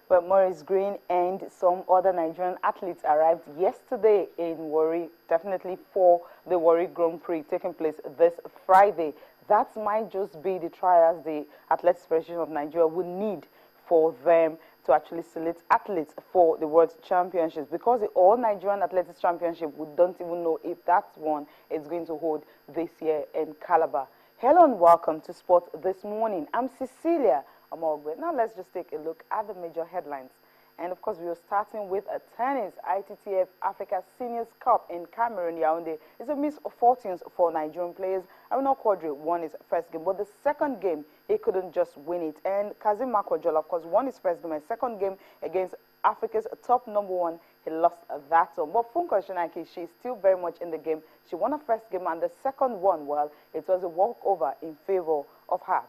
But Maurice Green and some other Nigerian athletes arrived yesterday in Warri, definitely for the Warri Grand Prix taking place this Friday. That might just be the trials the Athletics Federation of Nigeria would need for them to actually select athletes for the World Championships, because the All Nigerian Athletics Championship, we don't even know if that one is going to hold this year in Calabar. Hello and welcome to Sport This Morning. I'm Cecilia Amogwe. Now let's just take a look at the major headlines. And of course, we are starting with a tennis. ITTF Africa Seniors Cup in Cameroon, Yaoundé. It's a miss of fortunes for Nigerian players. Aruna Quadri won his first game, but the second game, he couldn't just win it. And Kazim Makojola, of course, won his first game and second game against Africa's top #1. He lost that one. But Funko Shinaki, she's still very much in the game. She won her first game, and the second one, well, it was a walkover in favor of her.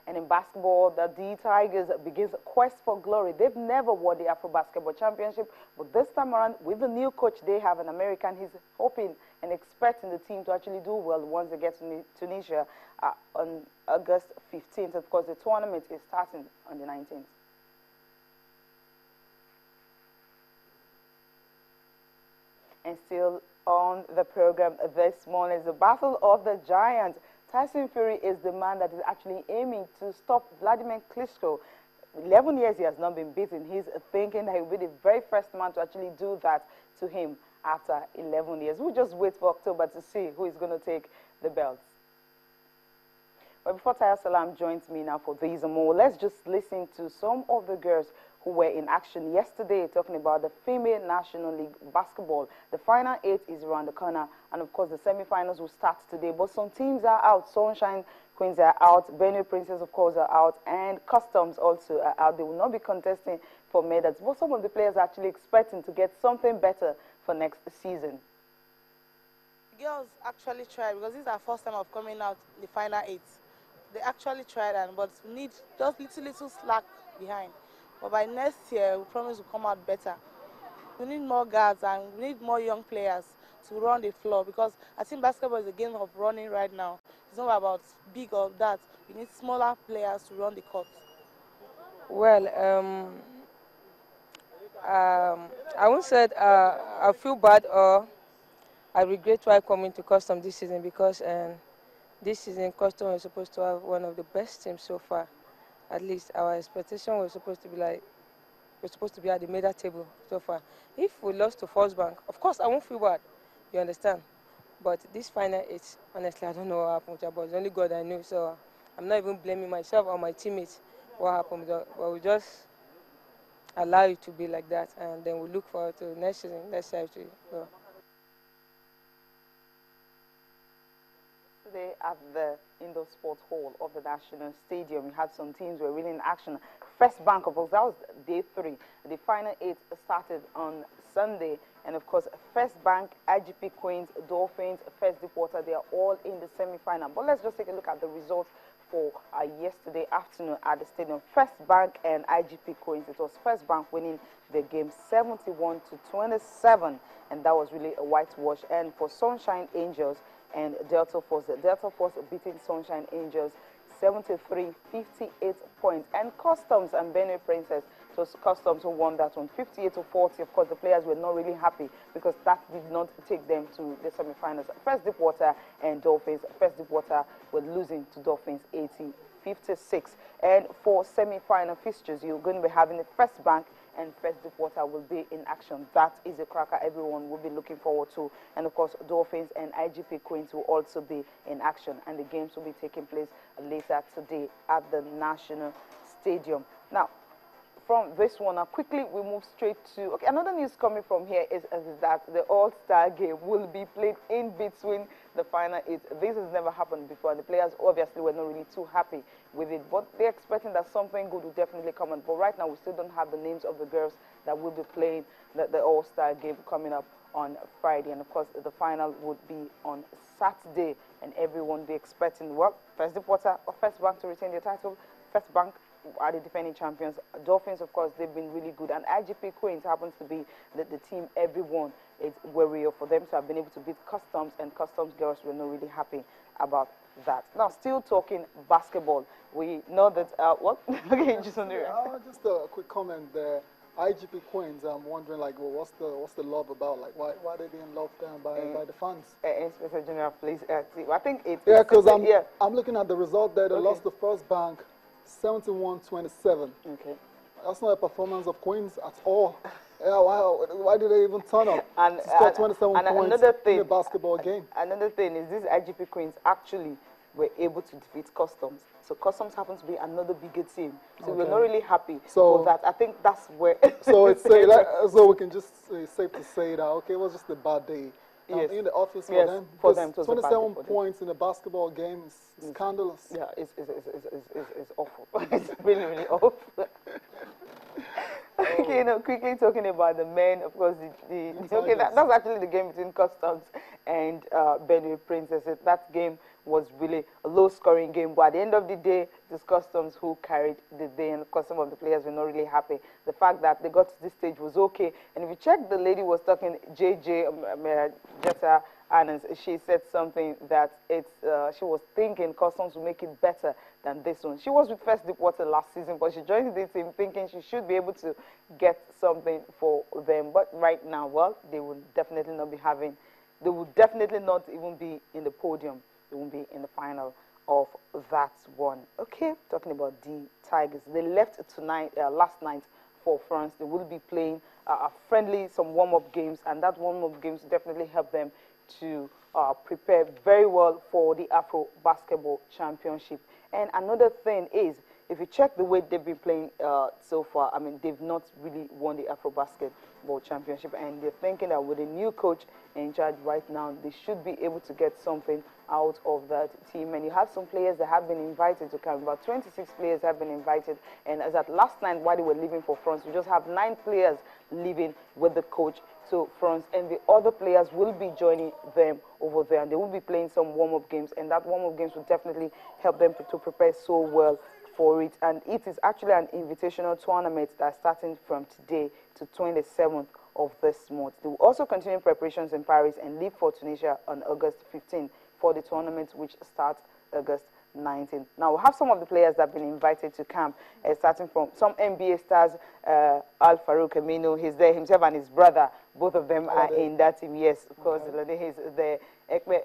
And in basketball, the D Tigers begins a quest for glory. They've never won the Afro Basketball Championship, but this time around, with the new coach, they have an American. He's hoping and expecting the team to actually do well once they get to Tunisia on August 15th. Of course, the tournament is starting on the 19th. And still on the program this morning is the Battle of the Giants. Tyson Fury is the man that is actually aiming to stop Vladimir Klitschko. 11 years he has not been beaten. He's thinking that he will be the very first man to actually do that to him after 11 years. We'll just wait for October to see who is going to take the belts. But before Taya Salam joins me now for these and more, let's just listen to some of the girls who were in action yesterday, talking about the Female National League Basketball. The final 8 is around the corner, and of course the semi-finals will start today. But some teams are out. Sunshine Queens are out, Benue Princess, of course, are out, and Customs also are out. They will not be contesting for medals. But some of the players are actually expecting to get something better for next season. Girls actually tried, because this is our first time of coming out in the final 8. They actually tried, but need just little slack behind. But by next year, we promise to come out better. We need more guards and we need more young players to run the floor, because I think basketball is a game of running right now. It's not about big or that. We need smaller players to run the court. Well, I won't say I feel bad or I regret why coming to Custom this season, because this season Custom was supposed to have one of the best teams so far. At least our expectation was supposed to be like, we're supposed to be at the medal table so far. If we lost to First Bank, of course I won't feel bad, you understand? But this final 8, honestly, I don't know what happened, but it's only God I knew, so I'm not even blaming myself or my teammates what happened, but we just allow it to be like that, and then we look forward to next season. Let's see how it go. Today at the Indoor Sports Hall of the National Stadium, we had some teams were really in action. First Bank, of course, that was day 3. The final 8 started on Sunday, and of course, First Bank, IGP Queens, Dolphins, First Deepwater, they are all in the semi-final. But let's just take a look at the results for yesterday afternoon at the stadium. First Bank and IGP Queens. It was First Bank winning the game 71-27, and that was really a whitewash. And for Sunshine Angels and Delta Force beating Sunshine Angels 73-58 points. And Customs and Benue Princess, it was Customs who won that one 58-40. Of course, the players were not really happy because that did not take them to the semi-finals. First Deepwater and Dolphins. First Deepwater were losing to Dolphins 80-56. And for semi-final fixtures, you're going to be having the First Bank and First Deepwater will be in action. That is a cracker everyone will be looking forward to. And of course, Dolphins and IGP Queens will also be in action. And the games will be taking place later today at the National Stadium. Now, from this one, quickly we move straight to, okay, another news coming from here is that the All-Star game will be played in between the final 8. This has never happened before. The players obviously were not really too happy with it, but they're expecting that something good will definitely come on. But right now, we still don't have the names of the girls that will be playing the All-Star game coming up on Friday. And of course, the final would be on Saturday, and everyone will be expecting, well, First Deepwater or First Bank to retain their title. First Bank are the defending champions. Dolphins, of course, they've been really good. And IGP Queens happens to be the team everyone is wary of. For them to have been able to beat Customs, and Customs girls were not really happy about that. Now, still talking basketball, we know that, what? Okay, just on the Just a quick comment there. IGP Queens, I'm wondering, like, well, what's the love about? Like, why they being loved down by the fans? Inspector General, please. I think it's... Yeah, because yeah. I'm looking at the result there. They lost the First Bank 71-27. Okay. That's not a performance of Queens at all. Yeah, why did they even turn up And, to score 27 and points another thing, in a basketball game? Another thing is these IGP Queens actually were able to defeat Customs. So Customs happens to be another bigger team. So we're not really happy for that. I think that's where... So it's so we can just safe to say that, okay, it was just a bad day. Yes. In the office Yes, for them. 27 points in a basketball game is scandalous. Yeah, it's awful. It's really, really awful. Okay, quickly talking about the men, of course, okay, that's actually the game between Customs and Benue Princesses. That game was really a low-scoring game, but at the end of the day, it was Customs who carried the day, and of course, some of the players were not really happy. The fact that they got to this stage was okay, and if you check, the lady was talking, Jetta Adams, she said something that she was thinking Customs would make it better than this one. She was with First Deepwater last season, but she joined the team thinking she should be able to get something for them. But right now, well, they will definitely not be having, they will definitely not even be in the podium. They won't be in the final of that one. Okay, talking about the Tigers. They left tonight, last night for France. They will be playing a friendly, some warm-up games, and that warm-up games definitely help them to prepare very well for the Afro Basketball Championship. And another thing is, if you check the way they've been playing so far, I mean, they've not really won the Afro Basketball Championship, and they're thinking that with a new coach in charge right now, they should be able to get something out of that team. And you have some players that have been invited to come. About 26 players have been invited, and as at last night, while they were leaving for France, we just have 9 players leaving with the coach to France, and the other players will be joining them over there, and they will be playing some warm-up games, and that warm-up games will definitely help them to prepare so well for it. And it is actually an invitational tournament that's starting from today to 27th of this month. They will also continue preparations in Paris and leave for Tunisia on August 15th for the tournament, which starts August 19th. Now, we have some of the players that have been invited to camp, starting from some NBA stars, Al Farouk Aminu, he's there himself, and his brother. Both of them are in that team. Yes, of course, he's there. Ekme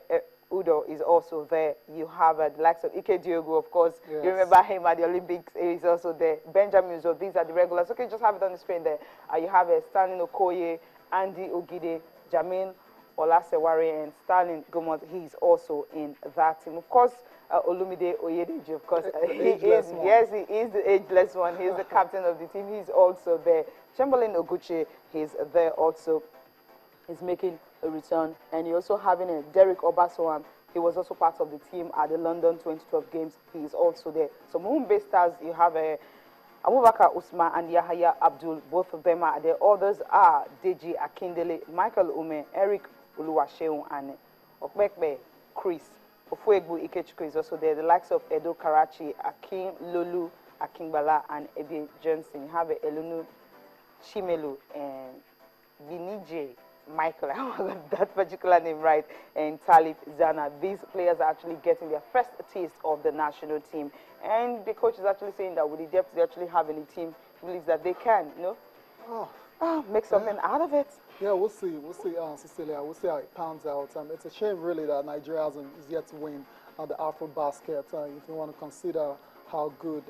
Udo is also there. You have the likes of Ike Diogo, of course. Yes. You remember him at the Olympics. He's also there. Benjamin Uzo, these are the regulars. Okay, just have it on the screen there. You have Stanley Okoye, Andy Ogide, Jamin Olasewari, and Stalin Gomot. He's also in that team. Of course, Olumide Oyedeji, of course. He is the ageless one. He's the captain of the team. He's also there. Chamberlain Oguchi, he's there also. He's making a return. And you're also having a Derek Obasoam. He was also part of the team at the London 2012 games. He is also there. So Mumbai stars, you have Abubakar Usman and Yahaya Abdul. Both of them are there. Others are Deji Akindele, Michael Ume, Eric Uluwaseun, and Okbekbe Chris. Ofuegbu Ikechukwu is also there. The likes of Edo Karachi, Akin Lolu Akingbala, and Ebi Johnson. You have Elunu Chimelu and Binije Michael, I got that particular name right, and Talib Zana. These players are actually getting their first taste of the national team. And the coach is actually saying that with the depth they actually have in the team, he believes that they can, make something out of it. Yeah, we'll see, Cecilia. We'll see how it pans out. It's a shame, really, that Nigeria is yet to win the Afro Basket. If you want to consider how good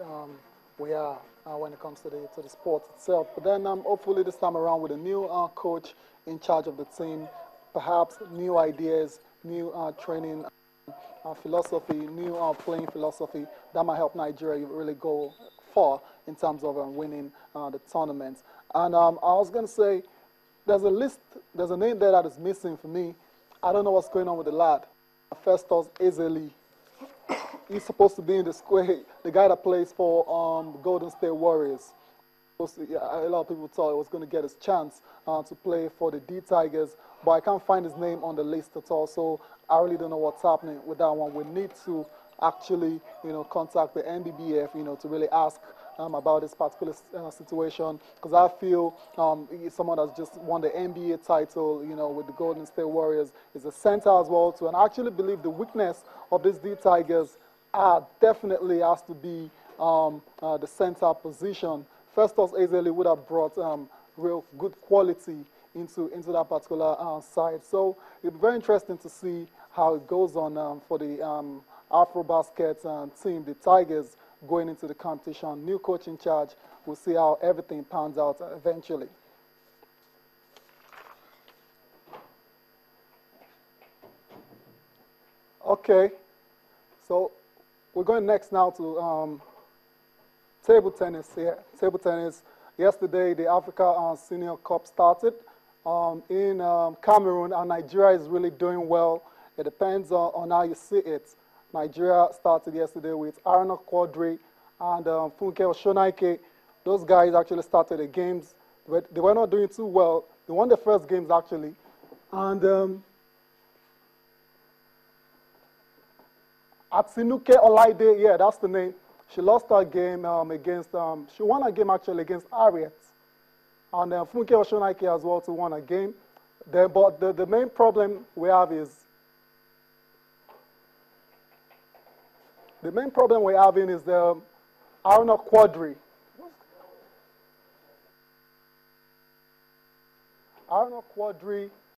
we are when it comes to the sport itself. But then hopefully this time around with a new coach in charge of the team, perhaps new ideas, new training philosophy, new playing philosophy, that might help Nigeria really go far in terms of winning the tournament. And I was going to say, there's a name there that is missing for me. I don't know what's going on with the lad. Festus Ezeli. He's supposed to be in the square, the guy that plays for the Golden State Warriors. A lot of people thought he was going to get his chance to play for the D Tigers, but I can't find his name on the list at all, so I really don't know what's happening with that one. We need to actually, contact the NBBF, to really ask about this particular situation, because I feel he's someone that's just won the NBA title, you know, with the Golden State Warriors. He's a center as well too, and I actually believe the weakness of these D Tigers definitely has to be the center position. Festus Ezeli would have brought real good quality into that particular side. So it'll be very interesting to see how it goes on for the AfroBasket team, the Tigers, going into the competition. New coach in charge. We'll see how everything pans out eventually. Okay, so we're going next now to table tennis here. Table tennis. Yesterday, the Africa Senior Cup started in Cameroon, and Nigeria is really doing well. It depends on how you see it. Nigeria started yesterday with Aruna Quadri and Funke Oshonaike. Those guys actually started the games. They were not doing too well. They won the first games, actually. And Atinuke Olaide, yeah, that's the name. She lost her game against, she won a game actually against Harriet. And Funke Oshonaike as well to won a game. But the main problem we have is, the main problem we're having is the Aruna Quadri. Aruna Quadri